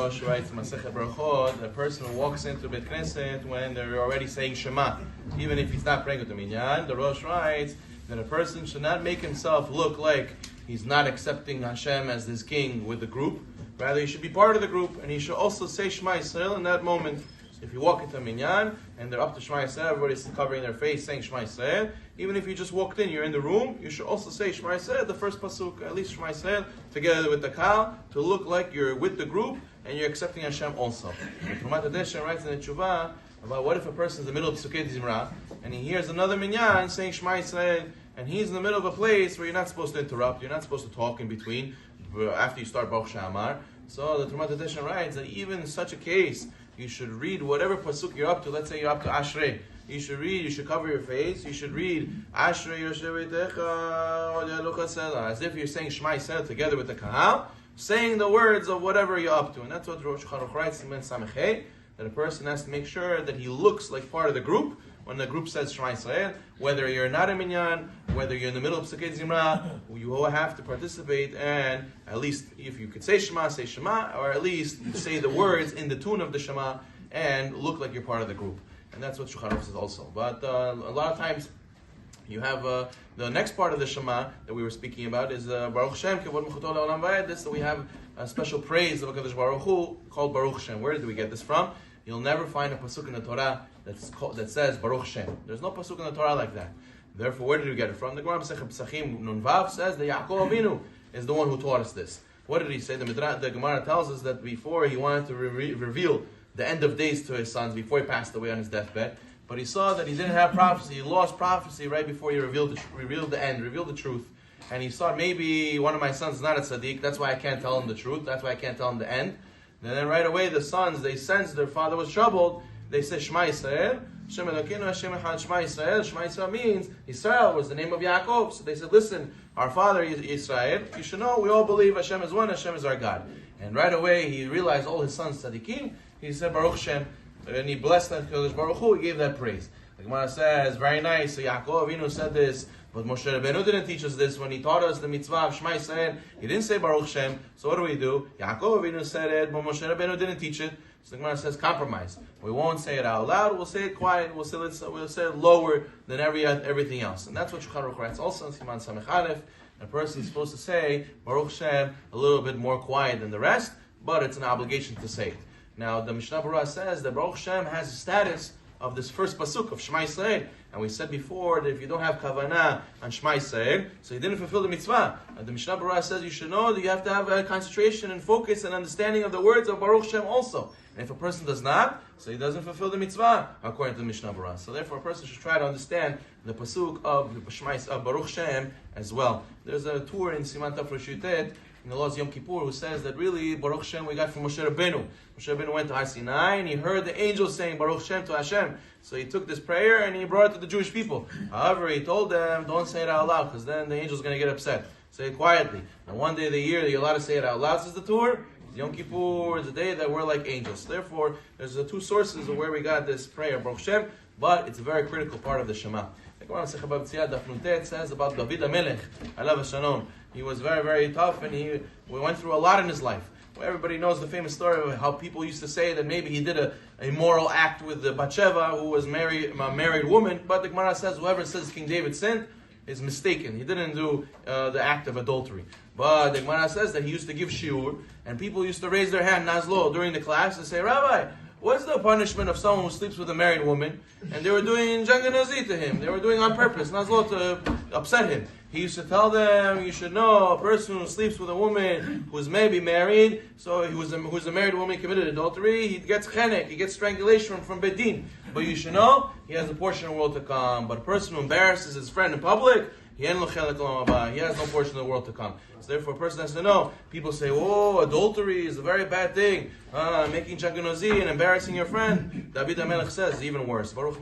Rosh writes Masechet Baruch, a person who walks into Beit Knesset when they're already saying Shema, even if he's not praying with the minyan. The Rosh writes that a person should not make himself look like he's not accepting Hashem as his king with the group. Rather, he should be part of the group, and he should also say Shema Yisrael in that moment. So if you walk into a minyan and they're up to Shema Yisrael, everybody's covering their face saying Shema Yisrael. Even if you just walked in, you're in the room, you should also say Shema Yisrael, the first pasuk, at least Shema Yisrael, together with the kal, to look like you're with the group and you're accepting Hashem also. And Trumat Hadeshen writes in the Tshuva about what if a person is in the middle of Pesukei Zimra and he hears another minyan saying Shema Yisrael, and he's in the middle of a place where you're not supposed to interrupt, you're not supposed to talk in between after you start Baruch Shamar. So the Trumat Hadeshen writes that even in such a case, you should read whatever pasuk you're up to. Let's say you're up to Ashrei. You should cover your face. You should read Ashrei Yoshevetecha as if you're saying Shema Yisrael together with the Kahal, saying the words of whatever you're up to. And that's what Rosh Baruch writes in Samechei, that a person has to make sure that he looks like part of the group when the group says Shema Yisrael. Whether you're not a minyan, whether you're in the middle of Pesukei Zimra, you all have to participate, and at least if you could say Shema, or at least say the words in the tune of the Shema and look like you're part of the group. And that's what Shulchan Aruch says also. But a lot of times you have the next part of the Shema that we were speaking about is Baruch Shem Kevod Mechuto Le'olam Va'ed. This, so we have a special praise of HaKadosh Baruch Hu called Baruch Shem. Where did we get this from? You'll never find a pasuk in the Torah that says Baruch Shem. There's no pasuk in the Torah like that. Therefore, where did we get it from? The Gemara Masechet Pesachim Nun Vav says that Yaakov Avinu is the one who taught us this. What did he say? The Gemara tells us that before he wanted to reveal the end of days to his sons, before he passed away on his deathbed, but he saw that he didn't have prophecy. He lost prophecy right before he revealed the end, revealed the truth. And he thought maybe one of my sons is not a tzaddik, that's why I can't tell him the truth, that's why I can't tell him the end. And then right away the sons, they sensed their father was troubled. They said Shema Yisrael, Shem Elokeinu Hashem Echad Shema Yisrael. Shema Yisrael means Yisrael was the name of Yaakov. So they said, listen, our father is Israel. You should know, we all believe Hashem is one, Hashem is our God. And right away he realized all his sons tzaddikim. He said Baruch Shem, and he blessed that Baruch Hu. He gave that praise. The Gemara says, very nice. So Yaakov Avinu said this, but Moshe Rabbeinu didn't teach us this when he taught us the mitzvah of Shema Yisrael. He didn't say Baruch Shem. So what do? Yaakov Avinu said it, but Moshe Rabbeinu didn't teach it. So the Gemara says compromise. We won't say it out loud. We'll say it quiet. We'll say it lower than everything else. And that's what Shulchan Aruch writes also in Siman Samech Aleph. A person is supposed to say Baruch Shem a little bit more quiet than the rest, but it's an obligation to say it. Now the Mishnah Berurah says that Baruch Shem has the status of this first pasuk of Shema Yisrael. And we said before that if you don't have kavanah on Shema Yisrael, so you didn't fulfill the mitzvah. And the Mishnah Berurah says you should know that you have to have a concentration and focus and understanding of the words of Baruch Shem also. And if a person does not, so he doesn't fulfill the mitzvah according to the Mishnah Berurah. So therefore a person should try to understand the pasuk of Baruch Shem as well. There's a tour in Siman Taf Rosh Yutet in the laws Yom Kippur who says that really Baruch Shem we got from Moshe Rabbeinu. Moshe Rabbeinu went to Har Sinai and he heard the angels saying Baruch Shem to Hashem. So he took this prayer and he brought it to the Jewish people. However, he told them, don't say it out loud because then the angel's going to get upset. Say it quietly. And one day of the year you're allowed to say it out loud, says the Torah. Yom Kippur is the day that we're like angels. Therefore, there's two sources of where we got this prayer, Baruch Shem, but it's a very critical part of the Shema. The Gemara Masechet Bava Metzia Daf Nun Tet says about David HaMelech, Alav Hashalom. He was very, very tough, and we went through a lot in his life. Well, everybody knows the famous story of how people used to say that maybe he did a immoral act with Bathsheba, who was a married woman, but the Gemara says whoever says King David sinned is mistaken. He didn't do the act of adultery. But the Gemara says that he used to give shiur, and people used to raise their hand, Nazlo, during the class and say, Rabbi, what's the punishment of someone who sleeps with a married woman? And they were doing Janganazi to him. They were doing on purpose, Nazlo, to upset him. He used to tell them, you should know, a person who sleeps with a woman who's maybe married, so who's a married woman committed adultery, he gets chenek, he gets strangulation from Bedin. But you should know, he has a portion of the world to come. But a person who embarrasses his friend in public, he has no portion of the world to come. So therefore a person has to know. People say, oh, adultery is a very bad thing. Making jaganozi and embarrassing your friend. David HaMelech says it's even worse. Baruch